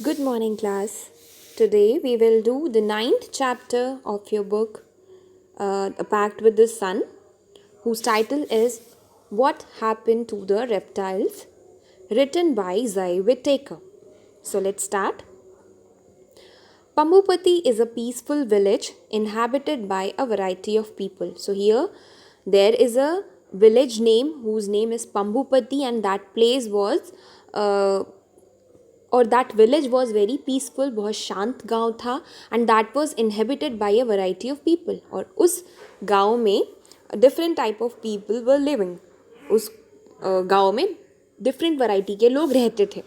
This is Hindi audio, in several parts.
Good morning, class. Today we will do the ninth chapter of your book, A Pact with the Sun, whose title is What Happened to the Reptiles, written by Zai Whittaker. So let's start. Pambupati is a peaceful village inhabited by a variety of people. So here there is a village name whose name is Pambupati, and that place was uh, और that village was very peaceful, बहुत शांत गांव था, and that was inhabited by a variety of people. और उस गांव में different type of people were living. उस गांव में डिफरेंट वैरायटी के लोग रहते थे.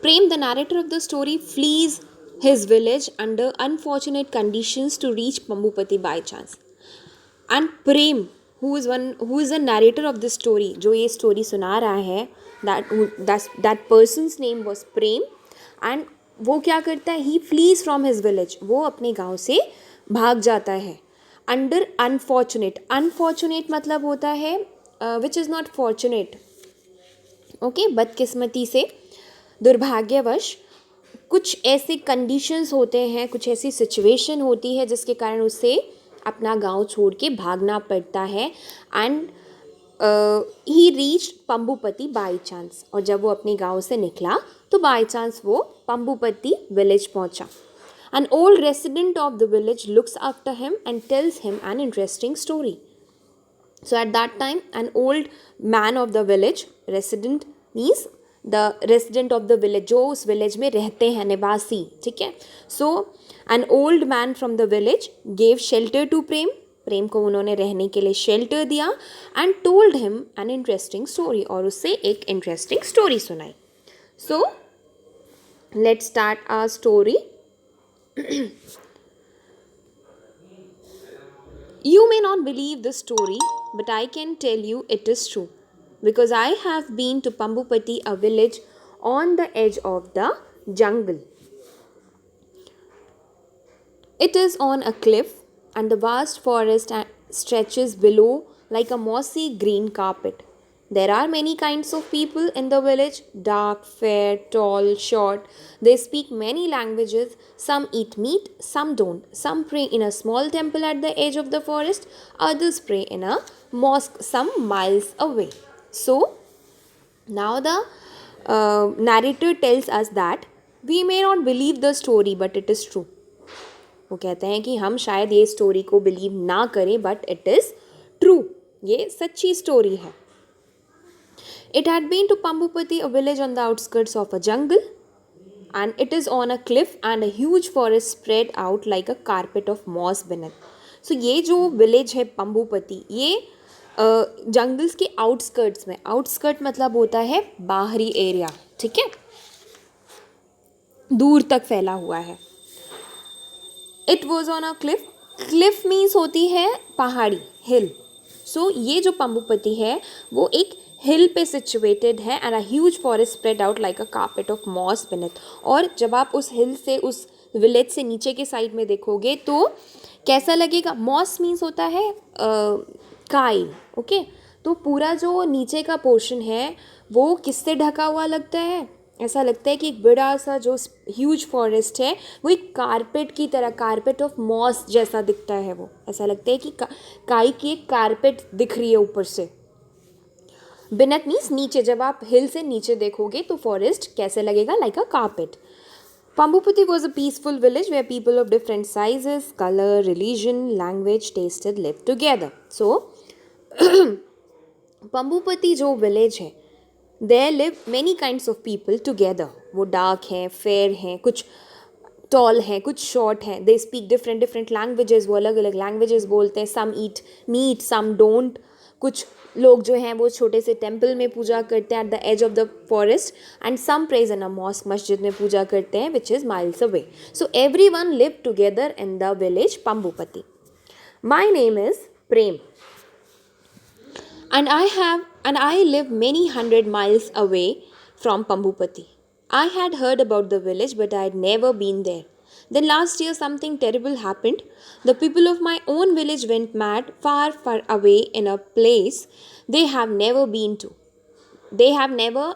Prem, the narrator of the story, flees his village under unfortunate conditions to reach Pambupati by chance. And Prem, who is the narrator of this story, जो ये स्टोरी सुना रहा है, that person's name was Prem. And वो क्या करता है, he flees from his village, वो अपने गांव से भाग जाता है. अंडर अनफॉर्चुनेट मतलब होता है which is not fortunate. Okay, बदकिस्मती से, दुर्भाग्यवश कुछ ऐसे कंडीशंस होते हैं, कुछ ऐसी सिचुएशन होती है जिसके कारण उसे अपना गांव छोड़ के भागना पड़ता है. And he reached Pambupati by chance. और जब वो अपने गांव से निकला तो बाय चांस वो पंबुपति विलेज पहुंचा. An old resident of the village looks after him and tells him an interesting story. So at that time an old man of the village, resident means the resident of the village, जो उस विलेज में रहते हैं, निवासी. ठीक है. So an old man from the village gave shelter to Prem. Prem को उन्होंने रहने के लिए शेल्टर दिया. And told him an interesting story, और उससे एक इंटरेस्टिंग स्टोरी सुनाई. So let's start our story. You may not believe this story, but I can tell you it is true, because I have been to Pambupati, a village on the edge of the jungle. It is on a cliff, and the vast forest stretches below like a mossy green carpet. There are many kinds of people in the village: dark, fair, tall, short. They speak many languages. Some eat meat, some don't. Some pray in a small temple at the edge of the forest, others pray in a mosque some miles away. So, now the narrator tells us that we may not believe the story, but it is true. वो कहते हैं कि हम शायद ये स्टोरी को बिलीव ना करें, बट इट इज़ ट्रू, ये सच्ची स्टोरी है. It had been to Pambupati, a village on the outskirts of a jungle, and it is on a cliff and a huge forest spread out like a carpet of moss beneath. So ये जो विलेज है पंबुपति, ये जंगल्स के आउटस्कर्ट्स में, आउटस्कर्ट मतलब होता है बाहरी एरिया. ठीक है, दूर तक फैला हुआ है. It was on a cliff. Cliff means होती है पहाड़ी, हिल. सो ये जो पंबुपति है वो एक हिल पे सिचुएटेड है. And a huge forest spread out like a carpet of moss beneath. और जब आप उस हिल से, उस विलेज से नीचे के साइड में देखोगे तो कैसा लगेगा. मॉस मीन्स होता है काई. ओके, तो पूरा जो नीचे का पोर्शन है वो किससे ढका हुआ लगता है. ऐसा लगता है कि एक बड़ा सा जो ह्यूज फॉरेस्ट है वो एक कारपेट की तरह, कारपेट ऑफ मॉस जैसा दिखता है. वो ऐसा लगता है कि काई की एक कारपेट दिख रही है ऊपर से. बिनत मीन्स नीचे. जब आप हिल से नीचे देखोगे तो फॉरेस्ट कैसे लगेगा, like a carpet. Pambupati was a peaceful village where people of different sizes, color, religion, language, tasted lived together. So, Pambupati जो विलेज है, there live many kinds of people together. वो डार्क हैं, फेयर हैं, कुछ टॉल हैं, कुछ शॉर्ट हैं. They speak different different languages, वो अलग अलग लैंग्वेजेस बोलते हैं. Some eat meat, some don't. कुछ लोग जो हैं वो छोटे से टेम्पल में पूजा करते हैं at the edge of the forest. And some pray in a mosque, मस्जिद में पूजा करते हैं which is miles away. So everyone live together in the village Pambupati. My name is Prem, and I live many hundred miles away from Pambupati. I had heard about the village, but I had never been there. Then last year something terrible happened. The people of my own village went mad, far, far away in a place they have never been to. They have never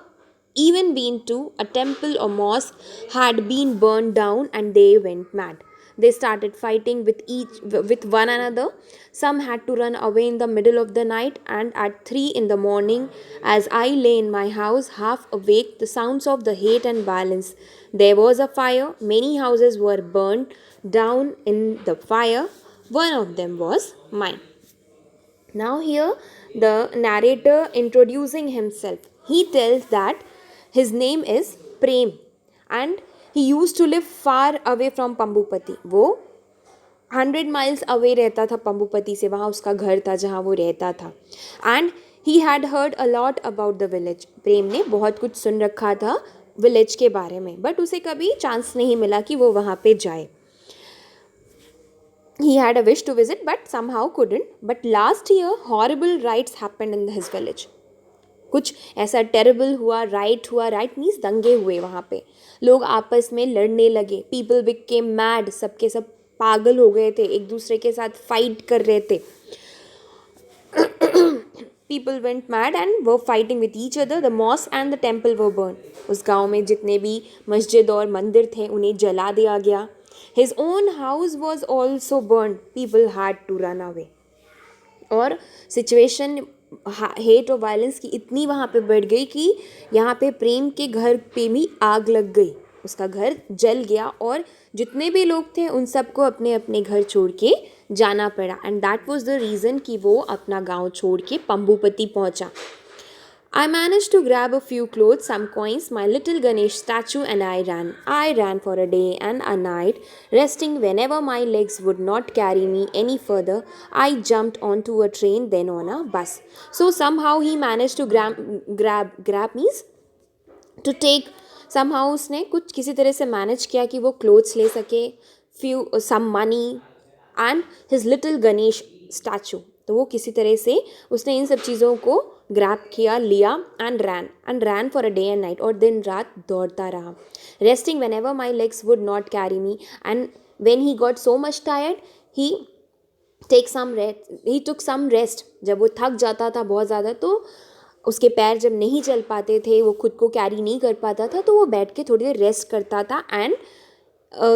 even been to a temple or mosque had been burned down, and they went mad. They started fighting with one another. Some had to run away in the middle of the night, and at 3 in the morning, as I lay in my house half awake, the sounds of the hate and violence. There was a fire, many houses were burned down in the fire. One of them was mine. Now, here the narrator introducing himself. He tells that his name is Prem and he used to live far away from Pambupati. वो 100 miles away रहता था पंबुपति से, वहाँ उसका घर था जहाँ वो रहता था. And he had heard a lot about the village. Prem ने बहुत कुछ सुन रखा था विलेज के बारे में, बट उसे कभी चांस नहीं मिला कि वो वहाँ पे जाए. He had a wish to visit but somehow couldn't. But last year horrible riots happened in his village. कुछ ऐसा टेरेबल हुआ, राइट हुआ. राइट मीन्स दंगे हुए वहाँ पे, लोग आपस में लड़ने लगे. पीपल बिकेम मैड, सबके सब पागल हो गए थे, एक दूसरे के साथ फाइट कर रहे थे. People went mad and were fighting with each other. The mosque and the temple were burn. उस गाँव में जितने भी मस्जिद और मंदिर थे उन्हें जला दिया गया. His own house was also burned. People had to run away. और सिचुएशन हेट और वायलेंस की इतनी वहाँ पे बढ़ गई कि यहाँ पे प्रेम के घर पे भी आग लग गई. उसका घर जल गया और जितने भी लोग थे उन सबको अपने अपने घर छोड़ के जाना पड़ा. And that was the reason कि वो अपना गांव छोड़ के पंबुपति पहुँचा. I managed to grab a few clothes, some coins, my little Ganesh statue, and I ran. I ran for a day and a night, resting whenever my legs would not carry me any further. I jumped onto a train, then on a bus. So somehow he managed to grab means to take. Somehow उसने कुछ किसी तरह से मैनेज किया कि वो क्लोथ्स ले सके, some money and his little Ganesh statue. तो वो किसी तरह से उसने इन सब चीज़ों को ग्रैब किया, लिया and ran for a day and night. और दिन रात दौड़ता रहा. Resting whenever my legs would not carry me and when he got so much tired he took some rest. जब वो थक जाता था बहुत ज़्यादा तो उसके पैर जब नहीं चल पाते थे, वो खुद को कैरी नहीं कर पाता था, तो वो बैठ के थोड़ी देर रेस्ट करता था. And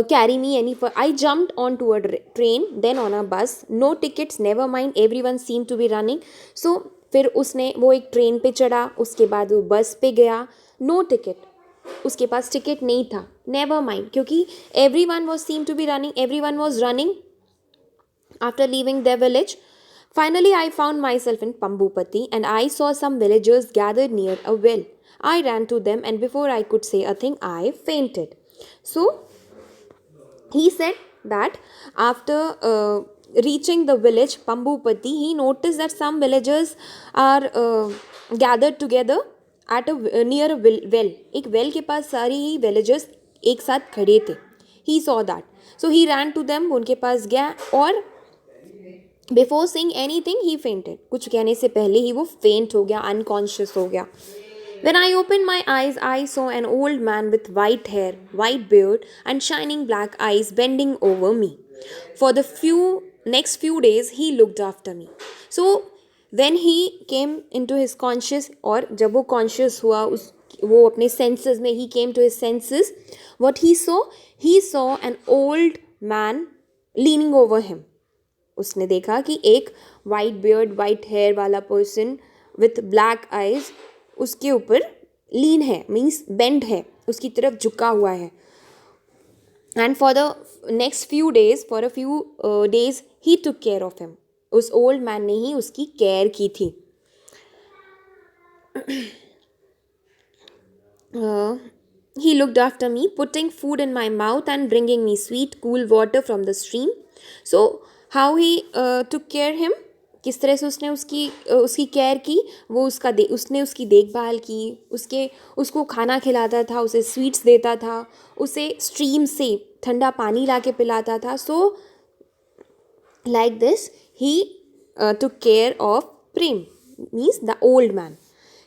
carry me any further. I jumped onto a train, then on a bus. No tickets, never mind. Everyone seemed to be running. So फिर उसने वो एक ट्रेन पे चढ़ा, उसके बाद वो बस पे गया. नो टिकट, उसके पास टिकट नहीं था. नेवर माइंड, क्योंकि everyone was seemed to be running. Everyone was running after leaving their village. Finally, I found myself in Pambupati and I saw some villagers gathered near a well. I ran to them and before I could say a thing, I fainted. So he said that after reaching the village Pambupati, he noticed that some villagers are gathered together at a near a well. एक well के पास सारी ही villagers एक साथ खड़े थे. He saw that. So he ran to them, उनके पास गया और before saying anything he fainted. कुछ कहने से पहले ही वो faint हो गया, unconscious हो गया. When I opened my eyes, I saw an old man with white hair, white beard, and shining black eyes bending over me. For the next few days, he looked after me. So, when he came into his conscious, और जब वो conscious हुआ, वो अपने senses में, he came to his senses, what he saw an old man leaning over him. उसने देखा कि एक white beard, white hair वाला person with black eyes उसके ऊपर लीन है, मीन्स बेंड है, उसकी तरफ झुका हुआ है. And for the next few days he took care of him. उस ओल्ड मैन ने ही उसकी केयर की थी. He looked after me, putting food in my mouth and bringing me sweet, cool water from the stream. So, how he took care him? किस तरह से उसने उसकी केयर की, वो उसने उसकी देखभाल की, उसको खाना खिलाता था, उसे स्वीट्स देता था, उसे स्ट्रीम से ठंडा पानी ला के पिलाता था. So like this he took care of Prem, means the old man.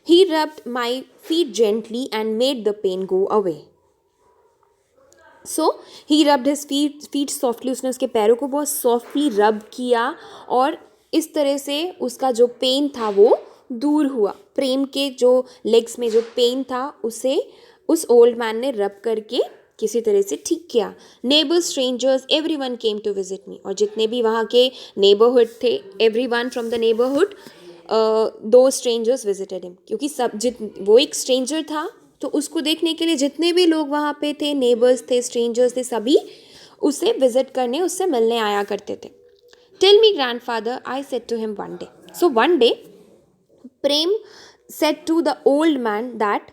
He rubbed my feet gently and made the pain go away. So he rubbed his feet softly. उसने उसके पैरों को बहुत सॉफ्टली रब किया और इस तरह से उसका जो पेन था वो दूर हुआ। प्रेम के जो लेग्स में जो पेन था उसे उस ओल्ड मैन ने रब करके किसी तरह से ठीक किया। Neighbours, strangers, everyone came to visit me, और जितने भी वहाँ के नेबरहुड थे, एवरीवन फ्रॉम द नेबरहुड, दो स्ट्रेंजर्स विजिटेड हिम, क्योंकि वो एक स्ट्रेंजर था तो उसको देखने के लिए जितने भी लोग वहाँ पे थे, नेबर्स थे, स्ट्रेंजर्स थे, सभी उसे विजिट करने, उससे मिलने आया करते थे। Tell me grandfather, I said to him one day. So one day Prem said to the old man that,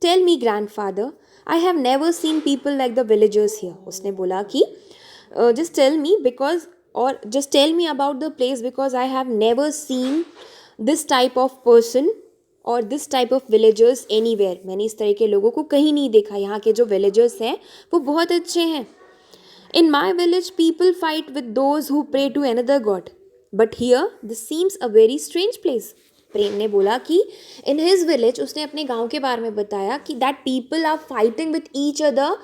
tell me grandfather, I have never seen people like the villagers here. उसने बोला कि just tell me because, or just tell me about the place because I have never seen this type of person और this type of villagers anywhere. मैंने इस तरह के लोगों को कहीं नहीं देखा। यहाँ के जो विलेजर्स हैं वो बहुत अच्छे हैं। In my village people fight with those who pray to another god, but here this seems a very strange place. Prem ने बोला कि इन हिज विलेज, उसने अपने गांव के बारे में बताया कि that people are fighting with each other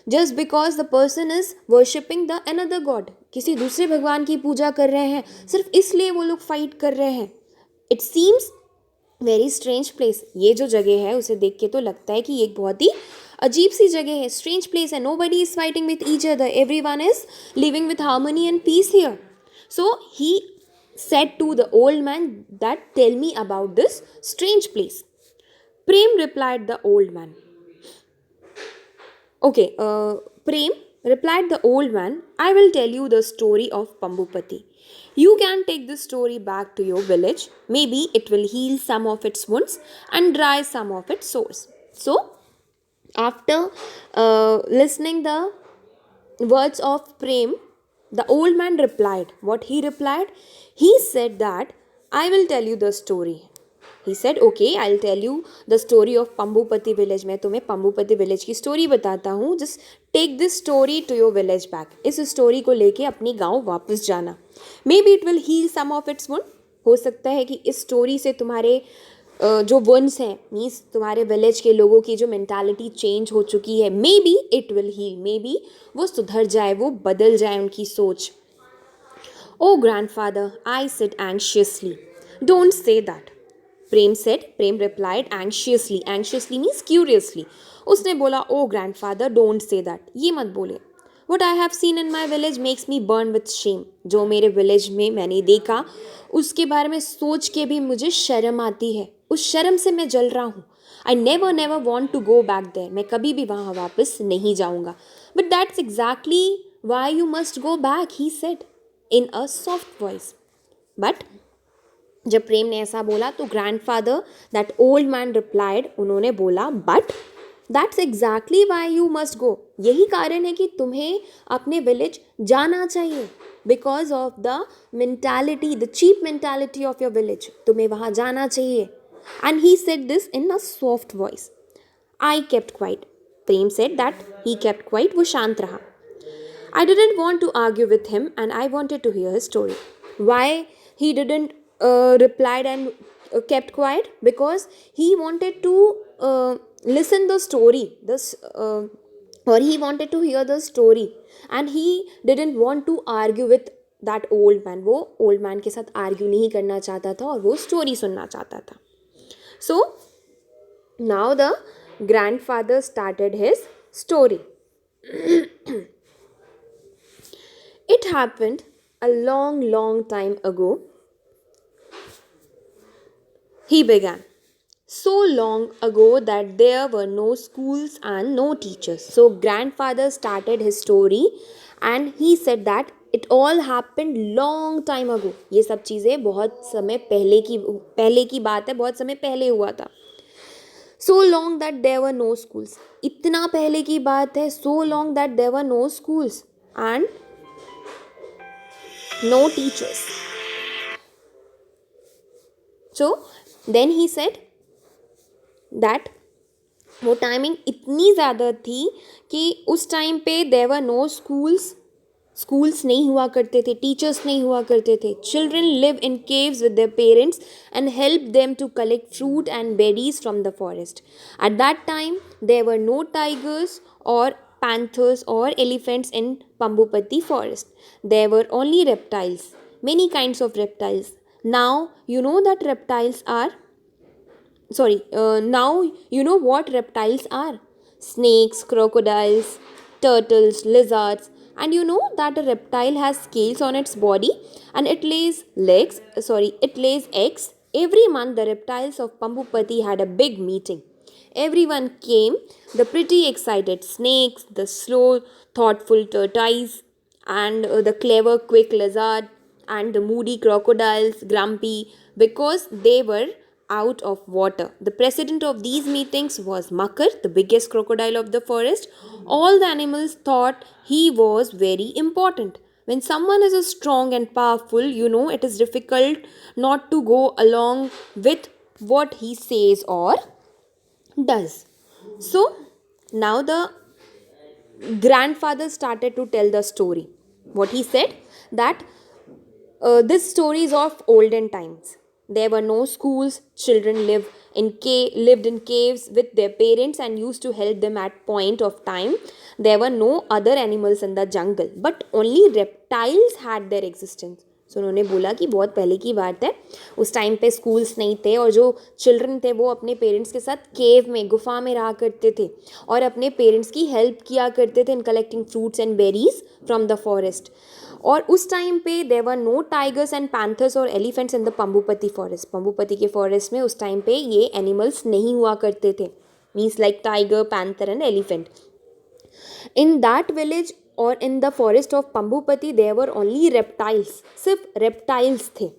just because the person is worshipping the another god. किसी दूसरे भगवान की पूजा कर रहे हैं, सिर्फ इसलिए वो लोग फाइट कर रहे हैं। It seems very strange place. ये जो जगह है उसे देख के तो लगता है कि ये एक बहुत ही अजीब सी जगह है, स्ट्रेंज प्लेस है। Nobody is fighting with each other, everyone is living with harmony and peace here. So he said to the old man that, tell me about this strange place. Prem replied the old man. Okay, Prem replied the old man, I will tell you the story of Pambupati. You can take this story back to your village. Maybe it will heal some of its wounds and dry some of its sores. So, after listening the words of Prem, the old man replied. What he replied? He said that, I will tell you the story. He said, okay, I'll tell you the story of Pambupati village. मैं तुम्हें पम्बुपति विलेज की स्टोरी बताता हूँ. Just take this story to your village back. इस स्टोरी को लेके अपनी गांव वापस जाना. Maybe it will heal some of its wound. हो सकता है कि इस स्टोरी से तुम्हारे जो वंस हैं, मीन्स तुम्हारे विलेज के लोगों की जो मेंटालिटी चेंज हो चुकी है, maybe it will heal, maybe वो सुधर जाए, वो बदल जाए उनकी सोच. Oh grandfather, I said anxiously, don't say that. Prem said, Prem replied anxiously. Anxiously means curiously. उसने बोला, oh grandfather, don't say that, ये मत बोले. What I have seen in my village makes me burn with shame. जो मेरे विलेज में मैंने देखा उसके बारे में सोच के भी मुझे शर्म आती है. उस शर्म से मैं जल रहा हूँ. I never never want to go back there. मैं कभी भी वहाँ वापस नहीं जाऊँगा. But that's exactly why you must go back, he said in a soft voice. But जब प्रेम ने ऐसा बोला तो grandfather, that old man replied, उन्होंने बोला, but that's exactly why you must go. यही कारण है कि तुम्हें अपने विलेज जाना चाहिए. Because of the mentality, the cheap mentality of your village. तुम्हें वहाँ जाना चाहिए. And he said this in a soft voice. I kept quite. Prem said that he kept quite, वो शांत रहा. I didn't want to argue with him and I wanted to hear his story. Why he didn't replied and kept quiet? Because he wanted to listen the story. Or he wanted to hear the story. And he didn't want to argue with that old man. वो old man के साथ argue नहीं करना चाहता था और वो story सुनना चाहता था. So, now the grandfather started his story. It happened a long, long time ago. He began. So long ago that there were no schools and no teachers. So grandfather started his story and he said that it all happened long time ago. ये सब चीज़ें बहुत समय पहले की बात है, बहुत समय पहले हुआ था. So long that there were no schools. इतना पहले की बात है. So long that there were no schools and no teachers. So then he said that वो टाइमिंग इतनी ज़्यादा थी कि उस टाइम पे there were no schools नहीं हुआ करते थे, टीचर्स नहीं हुआ करते थे. Children live in caves with their parents and help them to collect fruit and berries from the forest. At that time there were no tigers or panthers or elephants in Pambupati forest. There were only reptiles, many kinds of reptiles Now you know that reptiles are now you know what reptiles are: snakes, crocodiles, turtles, lizards. And you know that a reptile has scales on its body and it lays eggs. Every month the reptiles of Pambupati had a big meeting. Everyone came: the pretty excited snakes, the slow thoughtful tortoise, and the clever quick lizard, and the moody crocodiles, grumpy because they were out of water. The president of these meetings was Makar, the biggest crocodile of the forest. All the animals thought he was very important. When someone is strong and powerful, you know it is difficult not to go along with what he says or does. So now the grandfather started to tell the story. What he said, that this story is of olden times. There were no schools. Children lived in caves with their parents and used to help them at point of time. There were no other animals in the jungle, but only reptiles had their existence. सो उन्होंने बोला कि बहुत पहले की बात है, उस टाइम पे स्कूल्स नहीं थे और जो चिल्ड्रन थे वो अपने पेरेंट्स के साथ केव में, गुफा में रहा करते थे और अपने पेरेंट्स की हेल्प किया करते थे in collecting fruits and berries from the forest. और उस टाइम पे there were no tigers and panthers और elephants in the Pambupati forest. Pambupati के फॉरेस्ट में उस टाइम पे ये एनिमल्स नहीं हुआ करते थे, means like tiger, panther and elephant. In that village और in the forest of Pambupati there were only reptiles. सिर्फ रेप्टाइल्स थे.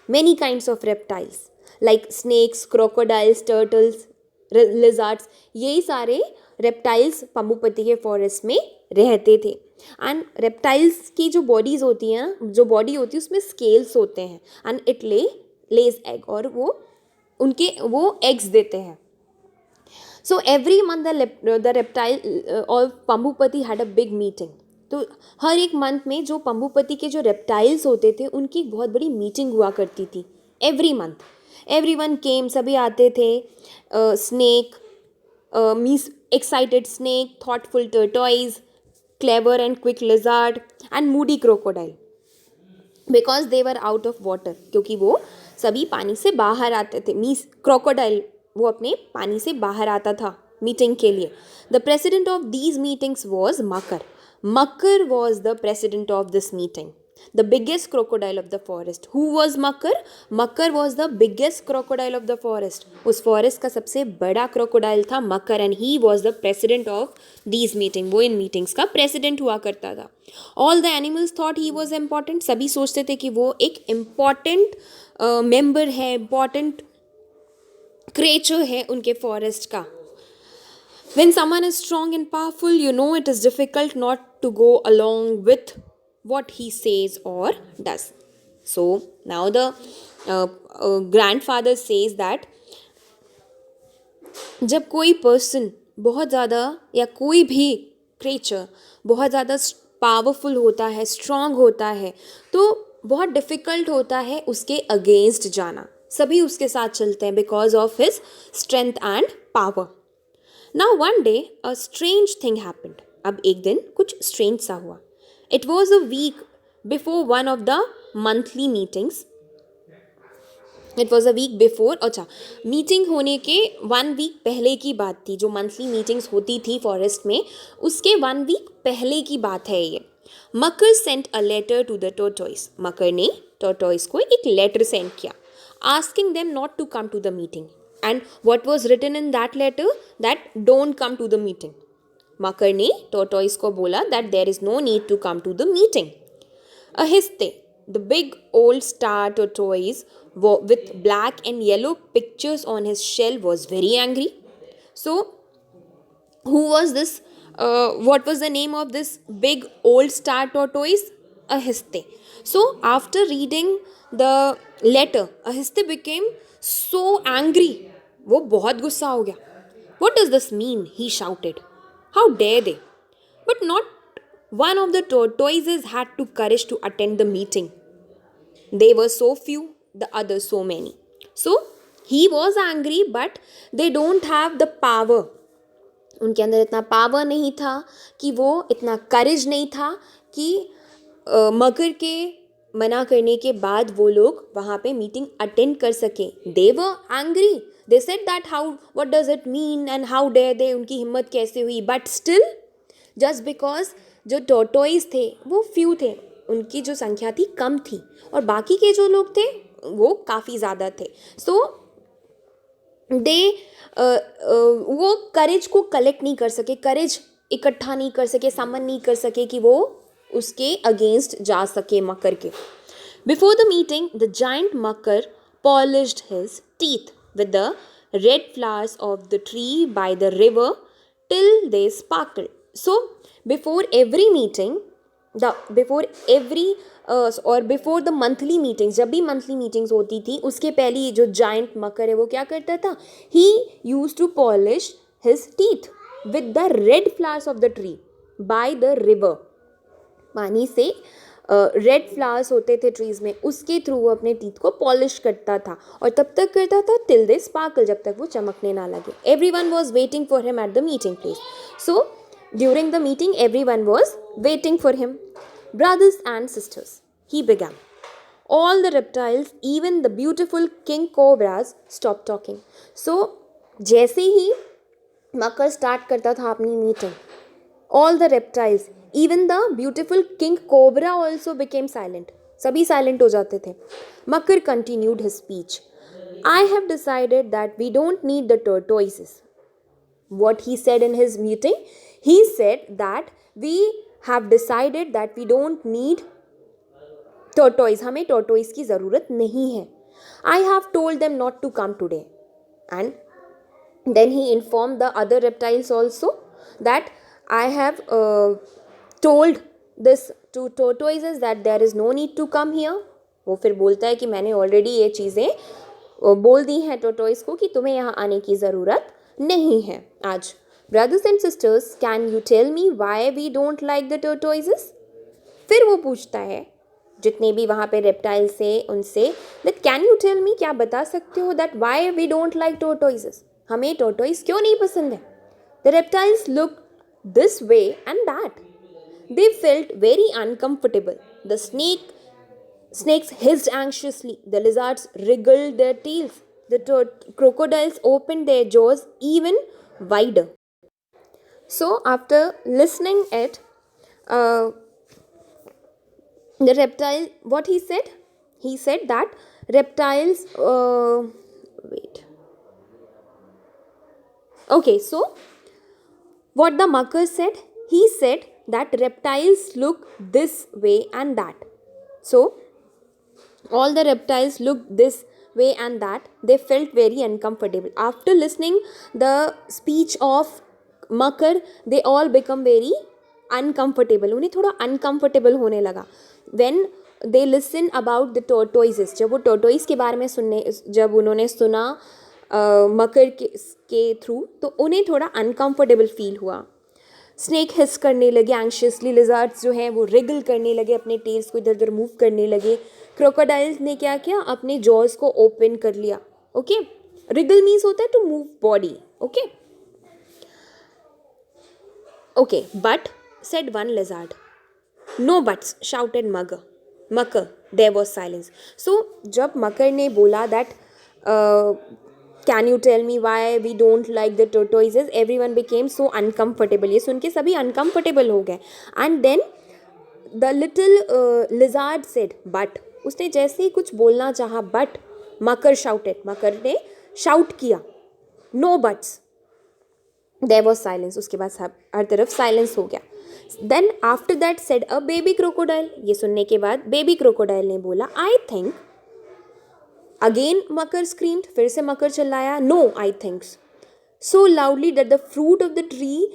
Many kinds of reptiles like snakes, crocodiles, turtles, lizards, यही सारे रेप्टाइल्स पंबुपति के फॉरेस्ट में रहते थे. एंड रेप्टाइल्स की जो बॉडीज होती हैं, जो बॉडी होती है उसमें स्केल्स होते हैं एंड इट लेज एग, और वो एग्स देते हैं. So every month the reptile of पंबुपति had a big meeting. तो हर एक मंथ में जो पंबुपति के जो रेप्टाइल्स होते थे उनकी एक बहुत बड़ी मीटिंग हुआ करती थी. एवरी मंथ एवरीवन केम, सभी आते थे. Snake means excited snake, thoughtful tortoise, clever and quick lizard and Moody crocodile because they were out of water, क्योंकि वो सभी पानी से बाहर आते थे. मीन्स क्रोकोडाइल वो अपने पानी से बाहर आता था मीटिंग के लिए. The president of these meetings was Makar. Makar was the president of this meeting, the biggest crocodile of the forest. Who was Makar? Makar was the biggest crocodile of the forest. उस फॉरेस्ट का सबसे बड़ा क्रोकोडाइल था Makar and he was the president of these meeting. वो इन मीटिंग्स का प्रेसिडेंट हुआ करता था. All the animals thought he was important. सभी सोचते थे कि वो एक इम्पॉर्टेंट मेंबर है, इम्पॉर्टेंट क्रिएचर है उनके फॉरेस्ट का. When someone is strong and powerful, you know it is difficult not to go along with what he says or does. So now the grandfather says that जब कोई पर्सन बहुत ज़्यादा या कोई भी क्रिएचर बहुत ज़्यादा पावरफुल होता है, स्ट्रांग होता है, तो बहुत डिफ़िकल्ट होता है उसके अगेंस्ट जाना. सभी उसके साथ चलते हैं because of his strength and power. Now one day a strange thing happened. अब एक दिन कुछ स्ट्रेंज सा हुआ. It was a week before one of the monthly meetings. It was a week before, अच्छा मीटिंग होने के 1 वीक पहले की बात थी. जो मंथली मीटिंग्स होती थी फॉरेस्ट में उसके 1 वीक पहले की बात है ये. Makar sent a letter to the tortoise. Makar ने टोटॉइस को एक लेटर सेंड किया asking them not to come to the meeting. And what was written in that letter? That don't come to the meeting. मकर ने tortoise को बोला that there is no need to come to the meeting. Ahiste, the big old star tortoise with black and yellow pictures on his shell, was very angry. So who was this? What was the name of this big old star tortoise? Ahiste. So after reading the letter, Ahiste became so angry. वो बहुत गुस्सा हो गया. What does this mean? He shouted. How dare they? But not one of the tortoises had the courage to attend the meeting. They were so few, the others so many. So he was angry, but they don't have the power. उनके अंदर इतना पावर नहीं था कि वो, इतना करेज नहीं था कि मकर के मना करने के बाद वो लोग वहाँ पे मीटिंग अटेंड कर सके. They were angry. They said that how what does it mean and how dare they, उनकी हिम्मत कैसे हुई. बट स्टिल जस्ट बिकॉज जो टोटोइज थे वो फ्यू थे, उनकी जो संख्या थी कम थी और बाकी के जो लोग थे वो काफ़ी ज़्यादा थे. सो दे वो करेज को कलेक्ट नहीं कर सके, करेज इकट्ठा नहीं कर सके, समन नहीं कर सके कि वो उसके अगेंस्ट जा सके मकर के. Before the meeting the giant Makar polished his teeth with the red flowers of the tree by the river till they sparkled. So before every meeting, और बिफोर द मंथली मीटिंग्स, जब भी मंथली मीटिंग्स होती थी उसके पहले ही जो जाइंट मकर है वो क्या करता था, he use to polish his teeth with the red flowers of the tree by the river. पानी से रेड फ्लावर्स होते थे ट्रीज में, उसके थ्रू वो अपने टीथ को पॉलिश करता था और तब तक करता था टिल दे स्पार्कल, जब तक वो चमकने ना लगे. Everyone was waiting for him at the meeting place. So during the meeting everyone was waiting for him. Brothers and sisters, he began. All the reptiles, even the beautiful king cobras, stopped talking. So, जैसे ही मकर स्टार्ट करता था अपनी meeting, all the reptiles, even the beautiful king cobra also became silent. सभी साइलेंट हो जाते थे. मकर continued his speech. I have decided that we don't need the tortoises. What he said in his meeting, he said that we have decided that we don't need tortoise. हमें tortoise की ज़रूरत नहीं है. I have told them not to come today. And then he informed the other reptiles also that I have told this to tortoises that there is no need to come here. वो फिर बोलता है कि मैंने ऑलरेडी ये चीज़ें बोल दी हैं tortoise को कि तुम्हें यहाँ आने की ज़रूरत नहीं है आज. Brothers and sisters, can you tell me why we don't like the tortoises? फिर वो पूछता है जितने भी वहाँ पे reptiles थे उनसे that can you tell me, क्या बता सकते हो that why we don't like tortoises? हमें tortoise क्यों नहीं पसंद है? The reptiles looked this way and that. They felt very uncomfortable. The snakes hissed anxiously. The lizards wriggled their tails. The crocodiles opened their jaws even wider. So after listening it, the reptile, what he said? He said that reptiles, okay, so what the Makar said? He said that reptiles look this way and that. So all the reptiles looked this way and that. They felt very uncomfortable. After listening the speech of Makar they all become very uncomfortable. उन्हें थोड़ा अनकम्फर्टेबल होने लगा. When they listen about the tortoises, जब वो टोटोइज के बारे में जब उन्होंने सुना मकर के थ्रू, तो उन्हें थोड़ा अनकम्फर्टेबल फील हुआ. स्नेक हिस करने लगे एंशियसली. लिजार्ड्स जो हैं वो रिगल करने लगे, अपने टेल्स को इधर उधर मूव करने लगे. क्रोकोडाइल्स ने क्या किया, अपने जॉज को ओपन कर लिया. ओके, रिगल मीन्स होता है to move body. Okay, Okay, but, said one lizard. No buts, shouted Makar. There was silence. So, जब मकर ने बोला that can you tell me why we don't like the tortoises, everyone became so uncomfortable. ये सुन के सभी uncomfortable हो गए. And then the little lizard said but. उसने जैसे ही कुछ बोलना चाहा but मकर shouted. मकर ने shout किया no buts. There was silence. उसके बाद हर तरफ साइलेंस हो गया. Then after that said a baby crocodile. ये सुनने के बाद बेबी क्रोकोडाइल ने बोला I think. Again Makar screamed. फिर से मकर चिल्लाया no I thinks. So loudly that the fruit of the tree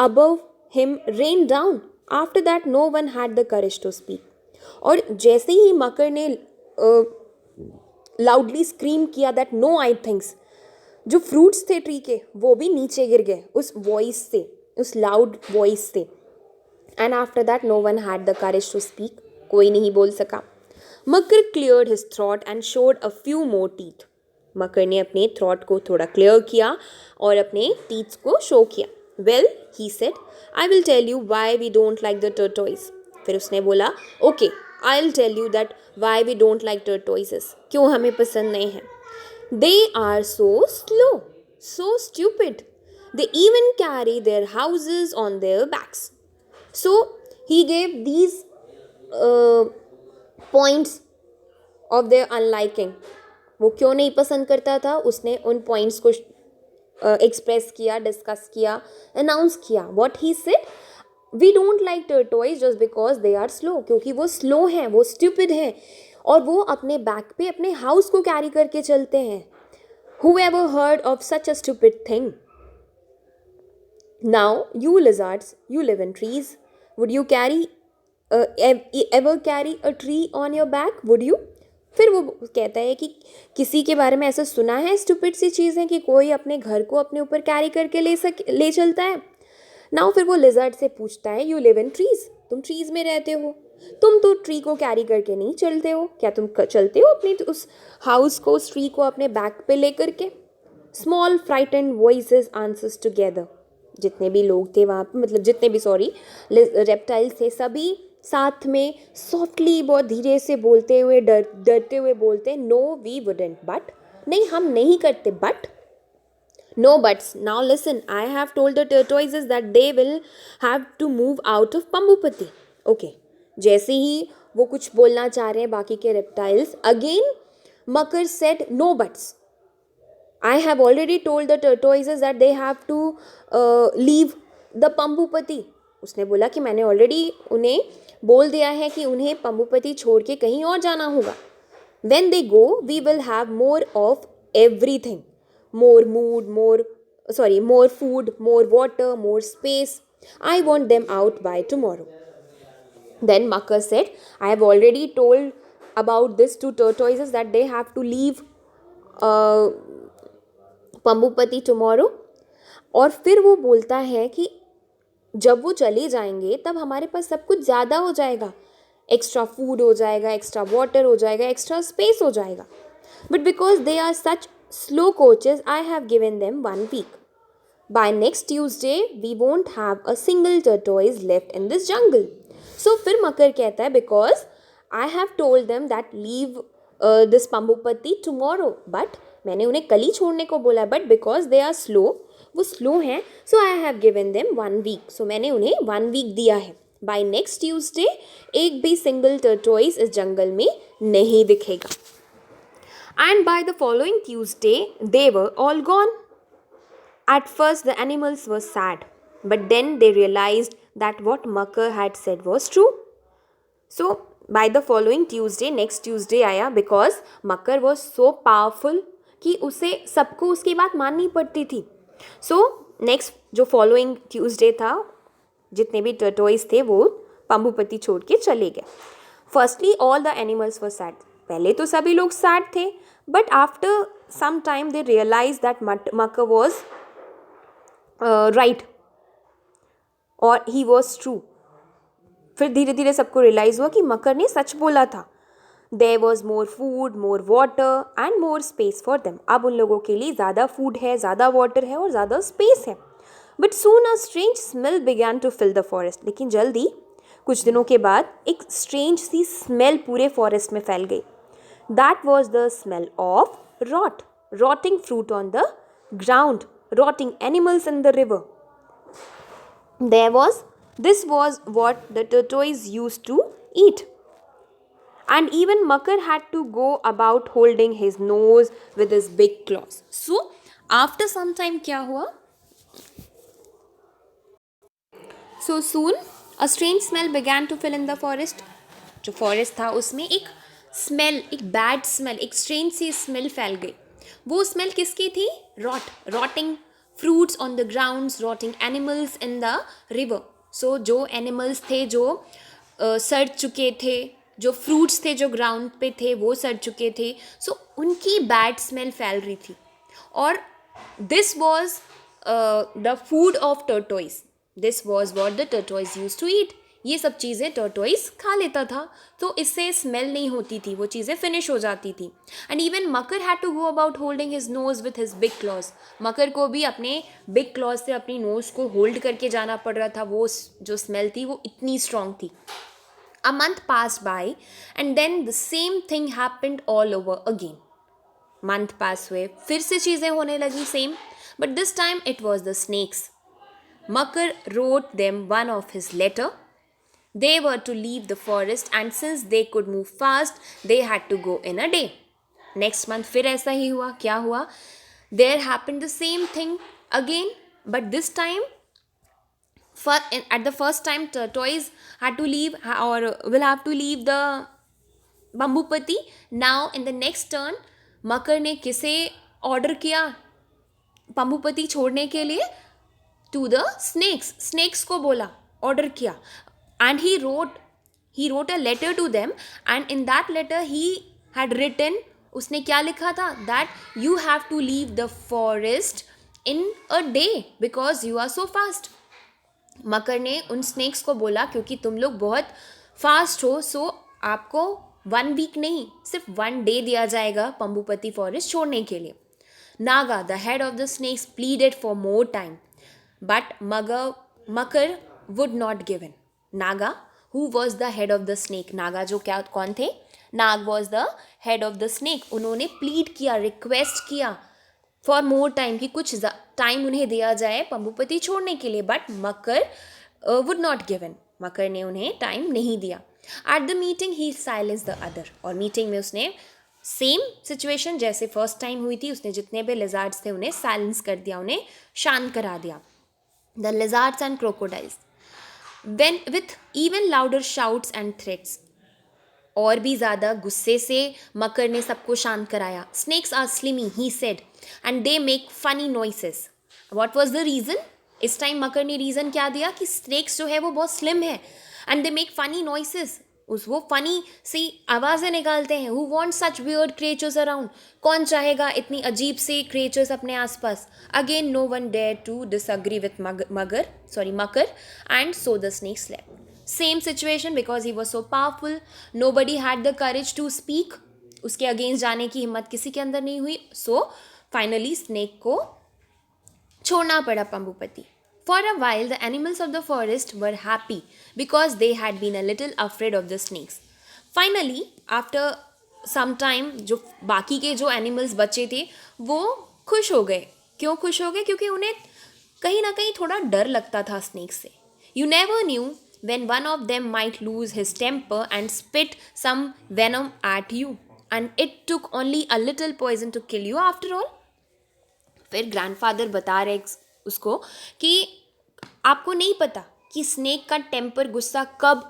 above him rained down. After that no one had the courage to speak. और जैसे ही मकर ने loudly scream किया that no I thinks, जो फ्रूट्स थे ट्री के वो भी नीचे गिर गए उस वॉइस से, उस लाउड वॉइस से. And after that no one had the courage to speak. कोई नहीं बोल सका. Makar cleared his throat and showed a few more teeth. Makar ने अपने थ्रॉट को थोड़ा क्लियर किया और अपने टीथ को शो किया. Well he said I will tell you why we don't like the tortoise. फिर उसने बोला okay I'll tell you that why we don't like tortoises. क्यों हमें पसंद नहीं है. They are so slow, so stupid. They even carry their houses on their backs. So he gave these points of their unliking. वो क्यों नहीं पसंद करता था, उसने उन पॉइंट्स को एक्सप्रेस किया, डिस्कस किया, अनाउंस किया. What he said, we don't like tortoise just because they are slow. क्योंकि वो स्लो हैं, वो स्टूपिड हैं और वो अपने बैक पे अपने हाउस को कैरी करके चलते हैं. Whoever heard of such a stupid thing? Now, you lizards, you live in trees. Would you ever carry a tree on your back? Would you? फिर वो कहता है कि किसी के बारे में ऐसा सुना है स्टूपिड सी चीज़ है कि कोई अपने घर को अपने ऊपर कैरी करके ले चलता है. नाउ फिर वो लिजर्ड से पूछता है, यू लिव इन ट्रीज, तुम ट्रीज में रहते हो, तुम तो ट्री को कैरी करके नहीं चलते हो, क्या तुम चलते हो अपने उस हाउस को, उस ट्री को अपने बैक पे लेकर के? Small frightened voices answers together. जितने भी लोग थे वहाँ पे, मतलब जितने भी रेप्टाइल्स थे, सभी साथ में सॉफ्टली, बहुत धीरे से बोलते हुए, डरते हुए बोलते, नो वी वुडेंट, बट, नहीं हम नहीं करते, but. No buts. Now listen, I have told the tortoises that they will have to move out of Pambupati. Okay. जैसे ही वो कुछ बोलना चाह रहे हैं बाकी के reptiles, again Makar said no buts. I have already told the tortoises that they have to leave the Pambupati. उसने बोला कि मैंने ऑलरेडी उन्हें बोल दिया है कि उन्हें पंबुपति छोड़ के कहीं और जाना होगा. When they go, we will have more of everything. More food, more water, more space. I want them out by tomorrow. Then Makar said, I have already told about this to tortoises that they have to leave Pambupati tomorrow. और फिर वो बोलता है कि जब वो चले जाएंगे तब हमारे पास सब कुछ ज़्यादा हो जाएगा, एक्स्ट्रा फूड हो जाएगा, एक्स्ट्रा वाटर हो जाएगा, एक्स्ट्रा स्पेस हो जाएगा. But because they are such slow coaches, I have given them 1 week. By next Tuesday, we won't have a single tortoise left in this jungle. So फिर मकर कहता है, because I have told them that leave this Pambupati tomorrow. But मैंने उन्हें कल ही छोड़ने को बोला, but because they are slow, वो slow हैं, so I have given them 1 week. So मैंने उन्हें 1 week दिया है. By next Tuesday, एक भी single tortoise इस जंगल में नहीं दिखेगा. And by the following Tuesday, they were all gone. At first, the animals were sad, but then they realized that what Makar had said was true. So, by the following Tuesday, next Tuesday आया, because Makar was so powerful कि उसे सबको उसकी बात माननी पड़ती थी. So, next जो following Tuesday था, जितने भी tortoise थे वो पंबुपति छोड़ के चले गए. Firstly, all the animals were sad. पहले तो सभी लोग सैड थे, but after some time they realize that Makar was right और ही वॉज ट्रू. फिर धीरे धीरे सबको रियलाइज हुआ कि मकर ने सच बोला था. There was more food, more water and more space for them. अब उन लोगों के लिए ज़्यादा फूड है, ज़्यादा वाटर है और ज़्यादा स्पेस है. But soon a strange smell began to fill the forest. लेकिन जल्दी, कुछ दिनों के बाद, एक स्ट्रेंज सी स्मेल पूरे फॉरेस्ट में फैल गई. That was the smell of rotting fruit on the ground, rotting animals in the river. This was what the tortoise used to eat. And even Makar had to go about holding his nose with his big claws. So, after some time क्या हुआ? So soon, a strange smell began to fill in the forest. जो फॉरेस्ट था उसमें एक स्मेल, एक बैड स्मेल, एक स्ट्रेंज सी स्मेल फैल गई. वो स्मेल किसकी थी? Rotting fruits on the grounds, rotting animals in the river. So जो एनिमल्स थे जो सड़ चुके थे, जो फ्रूट्स थे जो ग्राउंड पे थे वो सड़ चुके थे, सो उनकी बैड स्मेल फैल रही थी. और this was the food of tortoise. This was what the tortoise use to eat. ये सब चीज़ें टर्टोइस खा लेता था, तो इससे स्मेल नहीं होती थी, वो चीज़ें फिनिश हो जाती थी. And even Makar had to go about holding his nose with his big claws. Makar को भी अपने बिग क्लॉज से अपनी नोज़ को होल्ड करके जाना पड़ रहा था. वो जो स्मेल थी वो इतनी स्ट्रॉन्ग थी. A month passed by and then the same thing happened all over again. Month pass हुए, फिर से चीज़ें होने लगी same, but this time it was the snakes. Makar wrote them one of his letter. They were to leave the forest and since they could move fast, they had to go in a day. Next month फिर ऐसा ही हुआ. क्या हुआ? There happened the same thing again, but this time at the first time toys had to leave or will have to leave the बम्बूपति. Now in the next turn मकर ने किसे ऑर्डर किया बम्बूपति छोड़ने के लिए? टू द स्नेक्स को बोला, ऑर्डर किया. And he wrote a letter to them and in that letter he had written, उसने क्या लिखा था? That you have to leave the forest in a day because you are so fast. Makar ने उन स्नेक्स को बोला क्योंकि तुम लोग बहुत फास्ट हो, सो आपको 1 वीक नहीं, सिर्फ 1 डे दिया जाएगा बम्बूपति फॉरेस्ट छोड़ने के लिए. Naga, the head of the snakes, pleaded for more time but Makar would not given. Naga who was the head of the snake, Naga जो क्या कौन थे? Nag was the head of the snake. उन्होंने प्लीड किया, रिक्वेस्ट किया फॉर मोर टाइम कि कुछ टाइम उन्हें दिया जाए बम्बूपति छोड़ने के लिए, but Makar would not given, Makar ने उन्हें टाइम नहीं दिया. At the meeting he silence the other, और मीटिंग में उसने सेम सिचुएशन जैसे फर्स्ट टाइम हुई थी, उसने जितने भी लिजार्ड्स थे उन्हें साइलेंस कर दिया, उन्हें शांत करा दिया. The lizards and crocodiles then with even louder shouts and threats, और भी ज़्यादा गुस्से से मकर ने सबको शांत कराया. Snakes are slimy he said and they make funny noises. What was the reason? इस टाइम मकर ने रीज़न क्या दिया कि स्नेक्स जो है वो बहुत स्लिम है and they make funny noises, वो फनी सी आवाज़ें निकालते हैं. Who want such weird creatures around, कौन चाहेगा इतनी अजीब से क्रिएचर्स अपने आसपास. Again no one dare to disagree with Makar and so the snake slept. Same situation because he was so powerful, nobody had the courage to speak. उसके अगेंस्ट जाने की हिम्मत किसी के अंदर नहीं हुई, सो फाइनली स्नेक को छोड़ना पड़ा बम्बूपति. For a while, the animals of the forest were happy because they had been a little afraid of the snakes. Finally, after some time, जो बाकी के जो animals बचे थे वो खुश हो गए. क्यों खुश हो गए? क्योंकि उन्हें कहीं ना कहीं थोड़ा डर लगता था snakes से. You never knew when one of them might lose his temper and spit some venom at you, and it took only a little poison to kill you after all. फिर ग्रैंडफादर बता रहे उसको कि आपको नहीं पता कि स्नेक का टेम्पर, गुस्सा कब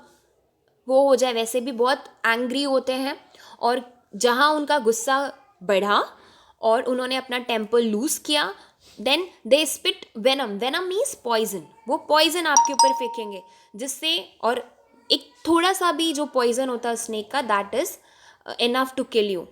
वो हो जाए. वैसे भी बहुत एंग्री होते हैं, और जहाँ उनका गुस्सा बढ़ा और उन्होंने अपना टेम्पर लूज़ किया, then they spit venom. Venom means poison. वो पॉइजन आपके ऊपर फेंकेंगे जिससे, और एक थोड़ा सा भी जो पॉइजन होता है स्नेक का, that is enough to kill you.